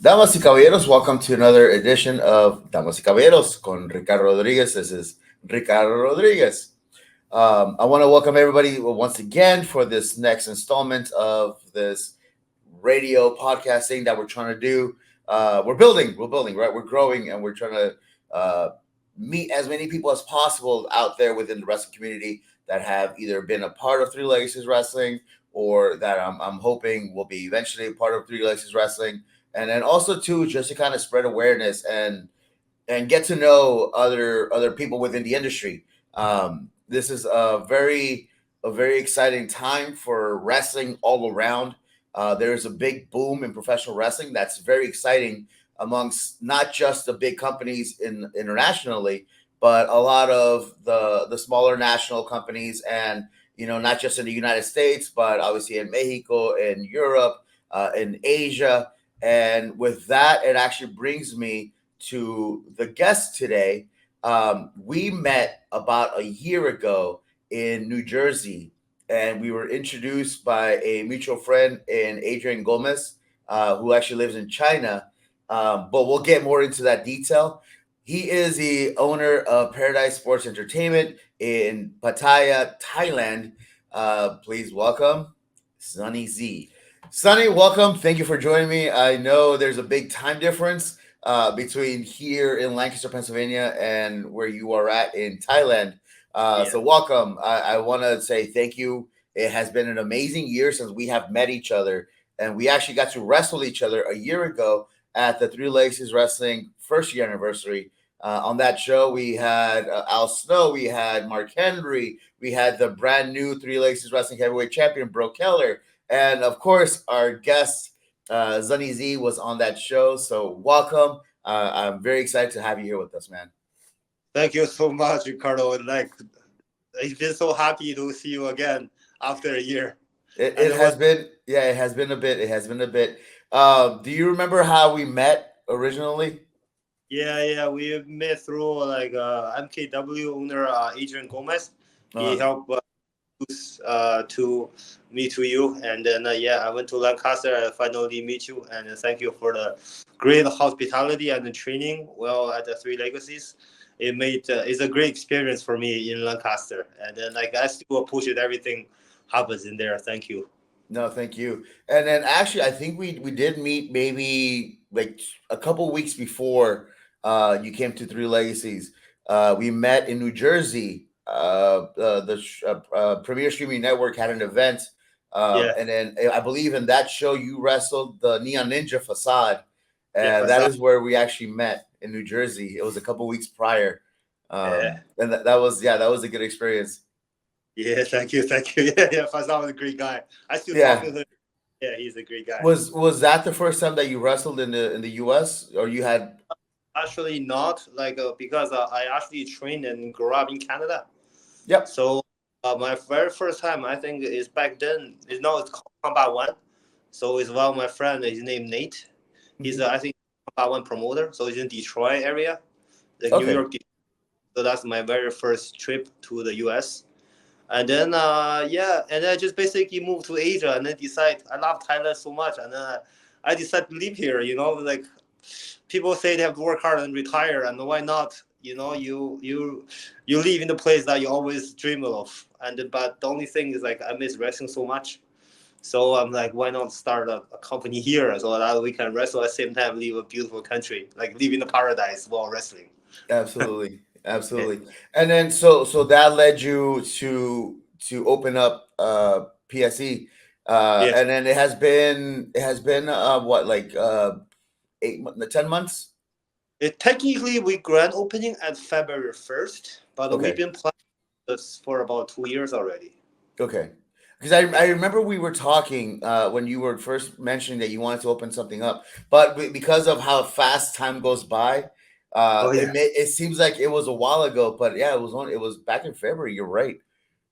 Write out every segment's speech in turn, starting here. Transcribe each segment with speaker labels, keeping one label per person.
Speaker 1: Damas y Caballeros, welcome to another edition of Damas y Caballeros con Ricardo Rodriguez. This is Ricardo Rodriguez. I want to welcome everybody once again for this next installment of this radio podcasting that we're trying to do. We're building, right? We're growing, and we're trying to meet as many people as possible out there within the wrestling community that have either been a part of Three Legacies Wrestling or that I'm hoping will be eventually a part of Three Legacies Wrestling, and then also too just to kind of spread awareness and get to know other people within the industry. This is a very exciting time for wrestling all around. There's a big boom in professional wrestling that's very exciting amongst not just the big companies internationally, but a lot of the smaller national companies, and not just in the United States, but obviously in Mexico, in Europe, in Asia. And with that, it actually brings me to the guest today. We met about a year ago in New Jersey, and we were introduced by a mutual friend in Adrian Gomez, who actually lives in China. But we'll get more into that detail. He is the owner of Paradise Sports Entertainment in Pattaya, Thailand. Please welcome Sunny Z. Sunny, welcome. Thank you for joining me. I know there's a big time difference between here in Lancaster, Pennsylvania, and where you are at in Thailand.
Speaker 2: Yeah.
Speaker 1: So welcome. I want to say thank you. It has been an amazing year since we have met each other, and we actually got to wrestle each other a year ago at the Three Legacies Wrestling first year anniversary. On that show, we had Al Snow, we had Mark Henry, we had the brand new Three Legacies Wrestling Heavyweight Champion, Bro Keller, and of course, our guest, Zunny Z, was on that show. So welcome. I'm very excited to have you here with us, man.
Speaker 2: Thank you so much, Ricardo. I've been so happy to see you again after a year.
Speaker 1: It
Speaker 2: And
Speaker 1: has
Speaker 2: what?
Speaker 1: been, yeah, it has been a bit. It has been a bit. Do you remember how we met originally?
Speaker 2: Yeah. We met through MKW owner Adrian Gomez. He
Speaker 1: Uh,
Speaker 2: helped to me to you, and then I went to Lancaster and finally meet you. And thank you for the great hospitality and the training. Well, at the Three Legacies, it's a great experience for me in Lancaster. And then I still appreciate everything happens in there. Thank you.
Speaker 1: no, thank you. And then actually, I think we did meet maybe like a couple weeks before you came to Three Legacies. We met in New Jersey. The Premier Streaming Network had an event,
Speaker 2: Yeah.
Speaker 1: and then I believe in that show you wrestled the Neon Ninja Facade,
Speaker 2: Yeah,
Speaker 1: and that is where we actually met in New Jersey. It was a couple weeks prior,
Speaker 2: yeah,
Speaker 1: and that was a good experience.
Speaker 2: yeah. Thank you. Yeah. Fazal was a great guy. I still talk
Speaker 1: Yeah.
Speaker 2: to him. Yeah, he's a great guy.
Speaker 1: Was that the first time that you wrestled in the U.S. or you had?
Speaker 2: Actually, not because I actually trained and grew up in Canada.
Speaker 1: Yep.
Speaker 2: So my very first time, I think, is back then. It's called Combat One. So it's one of my friend. His name Nate. He's
Speaker 1: Mhm.
Speaker 2: I think Combat One promoter. So he's in Detroit area, the New
Speaker 1: Okay.
Speaker 2: York. So that's my very first trip to the U.S. And then and then I just basically moved to Asia, and then decide I love Thailand so much, and then I decided to live here. Like people say they have to work hard and retire, and why not? You live in the place that you always dream of, but the only thing is like I miss wrestling so much. So I'm like, why not start a company here so that we can wrestle at the same time, live a beautiful country, like live in the paradise while wrestling.
Speaker 1: Absolutely. Absolutely. And then so that led you to open up PSE.
Speaker 2: Yes.
Speaker 1: And then it has been what, like 10 months?
Speaker 2: Technically, we grand opening at February 1st, but we've
Speaker 1: Okay.
Speaker 2: been planning this for about 2 years already.
Speaker 1: Okay. Because I remember we were talking when you were first mentioning that you wanted to open something up, but because of how fast time goes by,
Speaker 2: Oh yeah,
Speaker 1: it seems like it was a while ago. But yeah, it was back in February. You're right.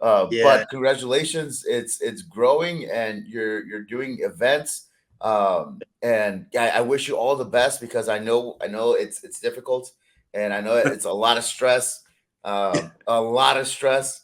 Speaker 2: yeah.
Speaker 1: But congratulations, it's growing, and you're doing events. And I wish you all the best because I know it's difficult, and I know it's a lot of stress, a lot of stress.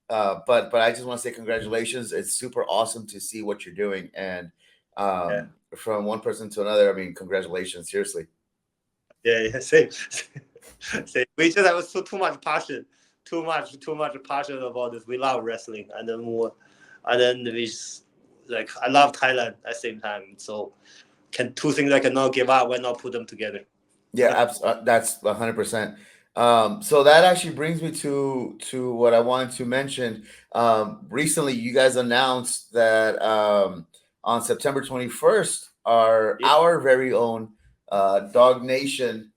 Speaker 1: But I just want to say congratulations. It's super awesome to see what you're doing, and
Speaker 2: Yeah.
Speaker 1: from one person to another. I mean, congratulations, seriously.
Speaker 2: Yeah. Same. Same. We just have too much passion, too much passion about this. We love wrestling, and then more, and then like I love Thailand at the same time. So can two things I cannot give up. Why not put them together?
Speaker 1: Yeah, that's 100%. So that actually brings me to what I wanted to mention. Recently, you guys announced that on September 21st,
Speaker 2: Yeah.
Speaker 1: our very own Dog Nation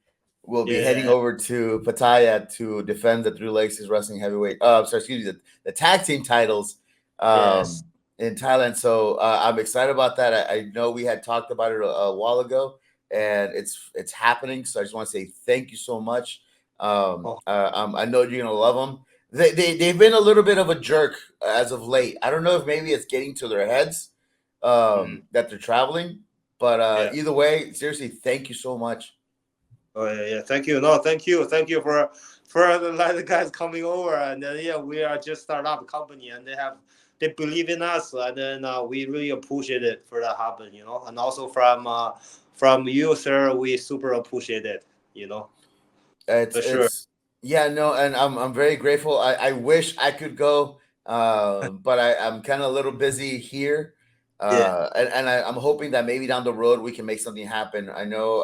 Speaker 1: will be heading
Speaker 2: Yeah.
Speaker 1: over to Pattaya to defend the Three Legs Wrestling Heavyweight. Sorry, excuse me, the tag team titles
Speaker 2: Yes.
Speaker 1: in Thailand. So I'm excited about that. I know we had talked about it a while ago, and it's happening. So I just want to say thank you so much.
Speaker 2: Oh.
Speaker 1: I know you're gonna love them. They've been a little bit of a jerk as of late. I don't know if maybe it's getting to their heads
Speaker 2: Mm.
Speaker 1: that they're traveling, but
Speaker 2: Yeah.
Speaker 1: either way, seriously, thank you so much.
Speaker 2: Oh yeah. Thank you. No, thank you for the guys coming over, and then yeah, we are just start up company, and they believe in us, and then we really appreciate it for that happen, you know, and also from you, sir, we super appreciate it, you know, for sure.
Speaker 1: It's yeah, no, and I'm very grateful. I wish I could go, but I'm kind of a little busy here,
Speaker 2: Yeah.
Speaker 1: and I'm hoping that maybe down the road we can make something happen. I know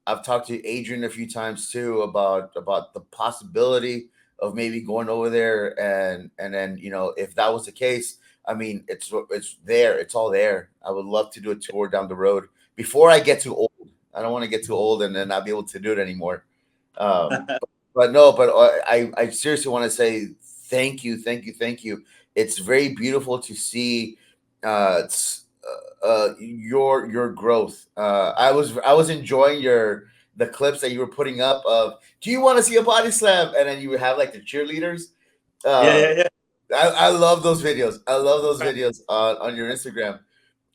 Speaker 1: I've talked to Adrian a few times too about the possibility of maybe going over there, and then if that was the case, I mean it's there, it's all there. I would love to do a tour down the road before I get too old. I don't want to get too old and then not be able to do it anymore. But no, but I seriously want to say thank you, thank you, thank you. It's very beautiful to see your growth. I was enjoying the clips that you were putting up of. Do you want to see a body slam? And then you would have like the cheerleaders.
Speaker 2: Yeah,
Speaker 1: Uh,
Speaker 2: yeah, yeah.
Speaker 1: I love those videos. I love those videos on your Instagram.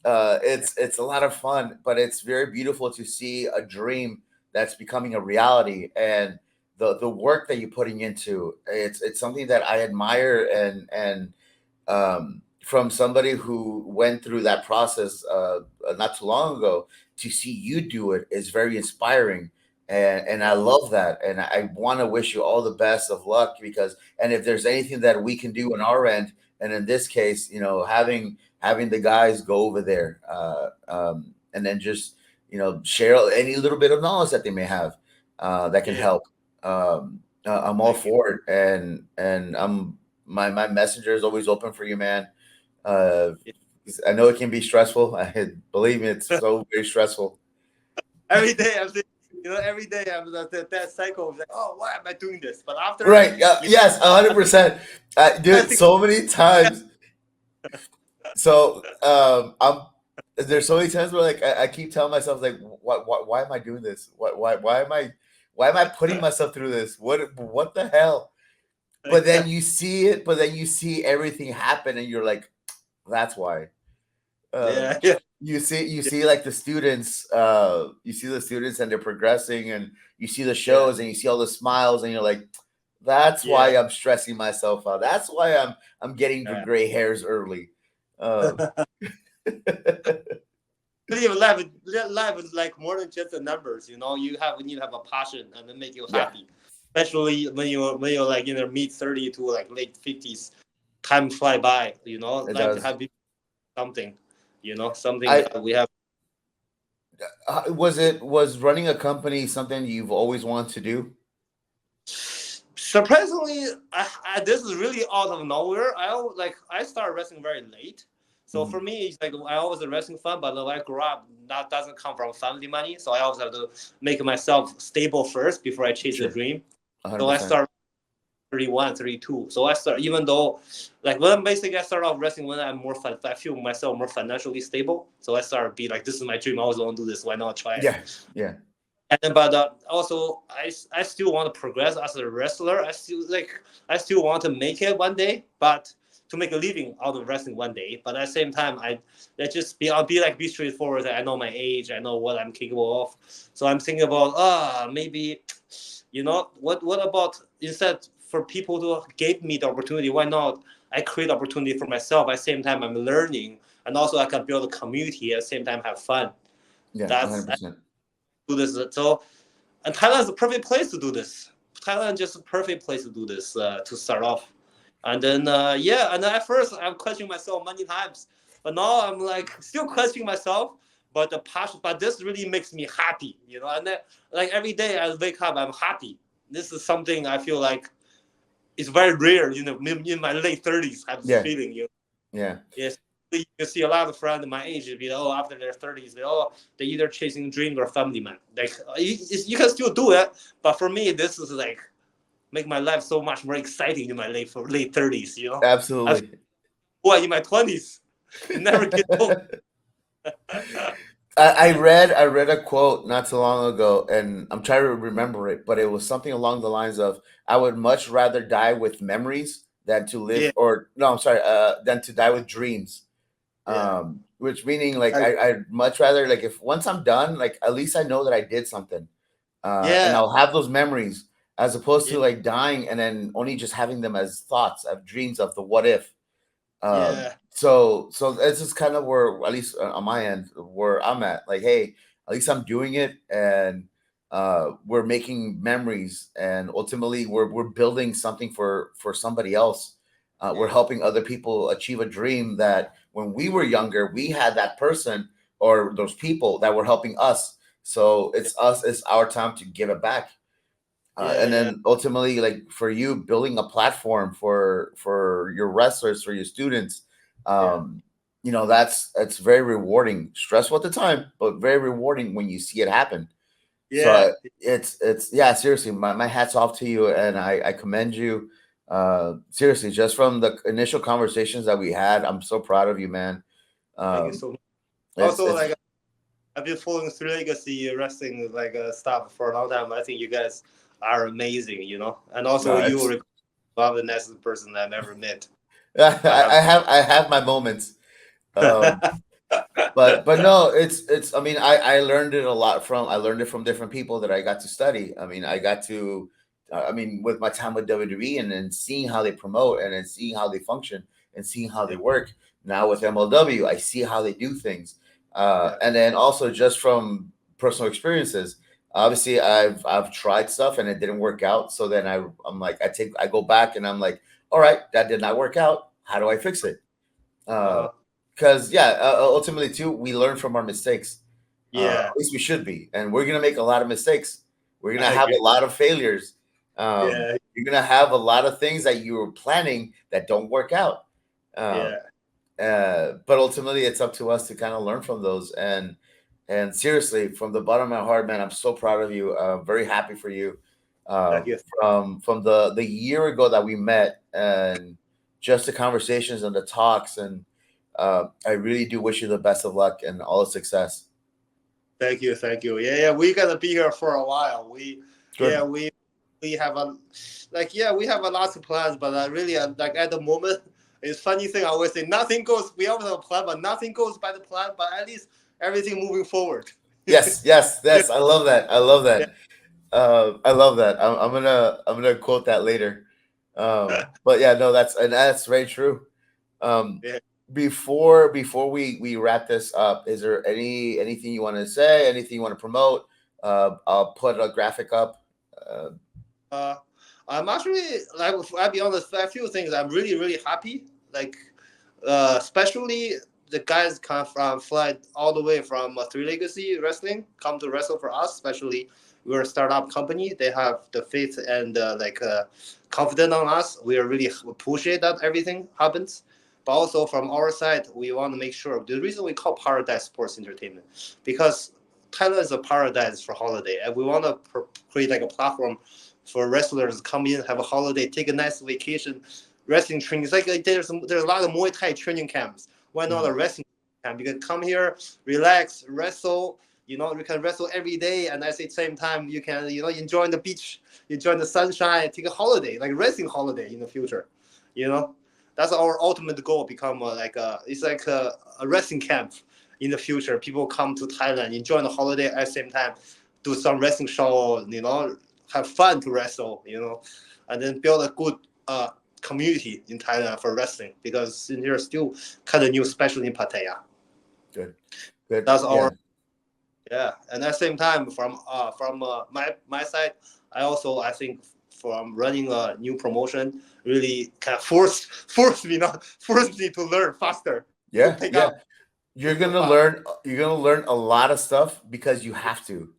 Speaker 1: It's a lot of fun, but it's very beautiful to see a dream that's becoming a reality, and the work that you're putting into it's something that I admire, and from somebody who went through that process not too long ago, to see you do it is very inspiring, and I
Speaker 2: Oh,
Speaker 1: love that, and I want to wish you all the best of luck, because and if there's anything that we can do on our end, and in this case, having the guys go over there, and then just share any little bit of knowledge that they may have that can
Speaker 2: yeah.
Speaker 1: help. I'm all
Speaker 2: Thank you.
Speaker 1: for it, and my messenger is always open for you, man. Uh,
Speaker 2: Yeah.
Speaker 1: I know it can be stressful. Believe me, it's so very stressful.
Speaker 2: Every day I'm thinking, every day I'm that cycle of like, oh, why am I doing this? But after,
Speaker 1: Right? Yes, 100%.
Speaker 2: I
Speaker 1: Dude,
Speaker 2: think,
Speaker 1: so many times. So I'm there's so many times where like I keep telling myself like why am I doing this? Why am I putting myself through this? What the hell? But then you see it, but then you see everything happen, and you're like, that's why.
Speaker 2: yeah,
Speaker 1: Um,
Speaker 2: yeah,
Speaker 1: you see like you see the students and they're progressing, and you see the
Speaker 2: yeah,
Speaker 1: shows and you see all the smiles, and you're like, that's
Speaker 2: yeah.
Speaker 1: why I'm stressing myself out. That's why I'm getting the
Speaker 2: Yeah.
Speaker 1: gray hairs early. Um,
Speaker 2: Believe life is like more than just the numbers. You need to have a passion and then make you
Speaker 1: yeah,
Speaker 2: happy. Especially when you're like in the mid 30 to like late 50s, time fly by.
Speaker 1: it
Speaker 2: Life
Speaker 1: does.
Speaker 2: have been something. Something
Speaker 1: I
Speaker 2: that we have.
Speaker 1: was running a company something you've always wanted to do?
Speaker 2: Surprisingly, this is really out of nowhere. I started wrestling very late, so for
Speaker 1: Mhm.
Speaker 2: me, it's like I always a wrestling fan. But when I grew up, that doesn't come from family money, so I always have to make myself stable first before I chase the
Speaker 1: Sure,
Speaker 2: dream. So I
Speaker 1: 100%.
Speaker 2: start 31, 32. So I start even though like when basically I start off wrestling when I'm more fun. I feel myself more financially stable. So I start be like, this is my dream. I always want to do this. Why not try it?
Speaker 1: Yeah, yeah,
Speaker 2: And then, but also I still want to progress as a wrestler. I still want to make it one day, but to make a living out of wrestling one day. But at the same time, I'll be straightforward. I know my age. I know what I'm capable of. So I'm thinking about maybe what about instead for people to give me the opportunity? Why not I create opportunity for myself? At the same time, I'm learning and also I can build a community at the same time, have fun.
Speaker 1: Yeah,
Speaker 2: That's I
Speaker 1: 100%.
Speaker 2: do this. So, and Thailand is a perfect place to do this. Thailand is just a perfect place to do this to start off. And then and then at first I'm questioning myself many times, but now I'm like still questioning myself. But the passion, but this really makes me happy, you know. And then like every day I wake up, I'm happy. This is something I feel like it's very rare, you know. In my late 30s, I have this
Speaker 1: Yeah,
Speaker 2: feeling, you know.
Speaker 1: yeah,
Speaker 2: Yes, you see a lot of friends my age, you know, after their 30s, they either chasing dreams or family man. Like you can still do it, but for me, this is like make my life so much more exciting in my late 30s. You know, I feel
Speaker 1: absolutely.
Speaker 2: boy in my 20s, never get old.
Speaker 1: I read a quote not too long ago, and I'm trying to remember it, but it was something along the lines of, "I would much rather die with memories than to live,"
Speaker 2: Yeah,
Speaker 1: or no, I'm sorry, than to die with dreams.
Speaker 2: yeah,
Speaker 1: Which meaning like
Speaker 2: I,
Speaker 1: I'd much rather, like, if once I'm done, like at least I know that I did something, and
Speaker 2: yeah,
Speaker 1: I'll have those memories as opposed
Speaker 2: yeah,
Speaker 1: to like dying and then only just having them as thoughts, of dreams of the what if.
Speaker 2: yeah,
Speaker 1: So this is kind of where, at least on my end, where I'm at. Like, hey, at least I'm doing it, and we're making memories, and ultimately we're building something for somebody else. We're
Speaker 2: yeah,
Speaker 1: helping other people achieve a dream that when we were younger, we had that person or those people that were helping us. So it's us. It's our time to give it back.
Speaker 2: yeah,
Speaker 1: And
Speaker 2: yeah,
Speaker 1: then ultimately, like for you, building a platform for your wrestlers, for your students,
Speaker 2: yeah,
Speaker 1: um that's very rewarding, stressful at the time, but very rewarding when you see it happen. So
Speaker 2: yeah.
Speaker 1: it's yeah, seriously, my hat's off to you, and I commend you, seriously, just from the initial conversations that we had. I'm so proud of you, man.
Speaker 2: Thank you
Speaker 1: um
Speaker 2: so much.
Speaker 1: it's
Speaker 2: Also,
Speaker 1: it's
Speaker 2: like I've been following Three Legacy wrestling like stuff for a long time. I think you guys are amazing, you know. And also, you
Speaker 1: it's
Speaker 2: are one of the nicest person I've ever met. I have.
Speaker 1: I have my moments. um but no, it's I mean, I learned it a lot from, I learned it from different people that I got to study. I mean, I got to I mean, with my time with WWE, and then seeing how they promote, and then seeing how they function, and seeing how they
Speaker 2: Yeah,
Speaker 1: work. Now with MLW, I see how they do things.
Speaker 2: yeah,
Speaker 1: And then also just from personal experiences, obviously I've tried stuff and it didn't work out, so then I'm like, I go back and I'm like, all right, that did not work out, how do I fix it? uh
Speaker 2: uh-huh.
Speaker 1: because yeah, ultimately too, we learn from our mistakes.
Speaker 2: Yeah,
Speaker 1: At least we should be, and we're gonna make a lot of mistakes. We're gonna
Speaker 2: I
Speaker 1: have
Speaker 2: agree.
Speaker 1: a lot of failures.
Speaker 2: Yeah,
Speaker 1: You're gonna have a lot of things that you were planning that don't work out. um,
Speaker 2: yeah.
Speaker 1: but ultimately it's up to us to kind of learn from those. And seriously, from the bottom of my heart, man, I'm so proud of you. Very happy for you.
Speaker 2: Thank you.
Speaker 1: From the year ago that we met, and just the conversations and the talks, and I really do wish you the best of luck and all the success.
Speaker 2: Thank you. Thank you. Yeah, yeah. We gotta be here for a while. Yeah,
Speaker 1: Good.
Speaker 2: we have a we have a lot of plans, but really like at the moment, it's funny thing. I always say nothing goes. We always have a plan, but nothing goes by the plan. But at least everything moving forward.
Speaker 1: Yes, yes,
Speaker 2: Yeah,
Speaker 1: yes. I love that. I love
Speaker 2: yeah,
Speaker 1: that. I love that. I'm gonna quote that later. But yeah, no, that's very true. Um,
Speaker 2: yeah.
Speaker 1: before we wrap this up, is there anything you want to say? Anything you want to promote? I'll put a graphic up. Uh,
Speaker 2: Uh, I'm actually like I'll be honest. A few things I'm really really happy. Like especially the guys come from fly all the way from Three Legacy Wrestling come to wrestle for us. Especially we're a startup company. They have the faith and confidence on us. We are really appreciate that everything happens. But also from our side, we want to make sure the reason we call Paradise Sports Entertainment because Thailand is a paradise for holiday, and we want to create like a platform for wrestlers to come in, have a holiday, take a nice vacation, wrestling training. It's like there's a lot of Muay Thai training camps. Why not a
Speaker 1: mhm.
Speaker 2: wrestling camp? You can come here, relax, wrestle. You know, you can wrestle every day, and at the same time, you can enjoy the beach, enjoy the sunshine, take a holiday, like wrestling holiday in the future. You know, that's our ultimate goal. Become it's like a wrestling camp in the future. People come to Thailand, enjoy the holiday at the same time, do some wrestling show. Have fun to wrestle. And then build a good community in Thailand for wrestling, because they're still kind of new, especially in Pattaya.
Speaker 1: Good.
Speaker 2: That's our and at the same time, from my side, I think from running a new promotion really kind of forced me to learn faster. To pick up.
Speaker 1: You're gonna learn a lot of stuff because you have to,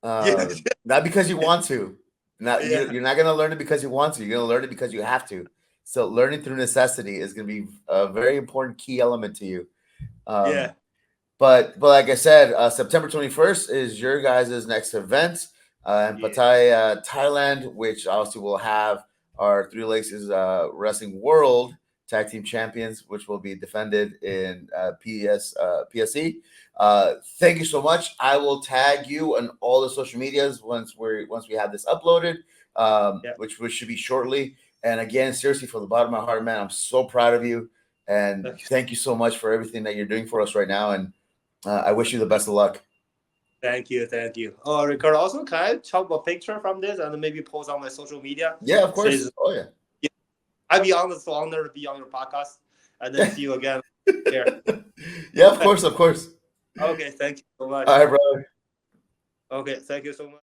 Speaker 1: not because you want to. You're not gonna learn it because you want to. You're gonna learn it because you have to. So learning through necessity is gonna be a very important key element to you. But like I said, September 21st is your guys' next event in Pattaya, Thailand, which obviously will have our Three Laces Wrestling World Tag Team Champions, which will be defended in PSE. Thank you so much. I will tag you on all the social medias once we have this uploaded, which should be shortly. And again, seriously, from the bottom of my heart, man, I'm so proud of you, and thank you so much for everything that you're doing for us right now. And I wish you the best of luck.
Speaker 2: Thank you. Oh, Ricardo, also, can I chop a picture from this and maybe post on my social media?
Speaker 1: Yeah, of course.
Speaker 2: I'd be honored to be on your podcast, and then see you again here.
Speaker 1: Yeah, of course.
Speaker 2: Okay, thank you so much.
Speaker 1: All right, brother.
Speaker 2: Okay, thank you so much.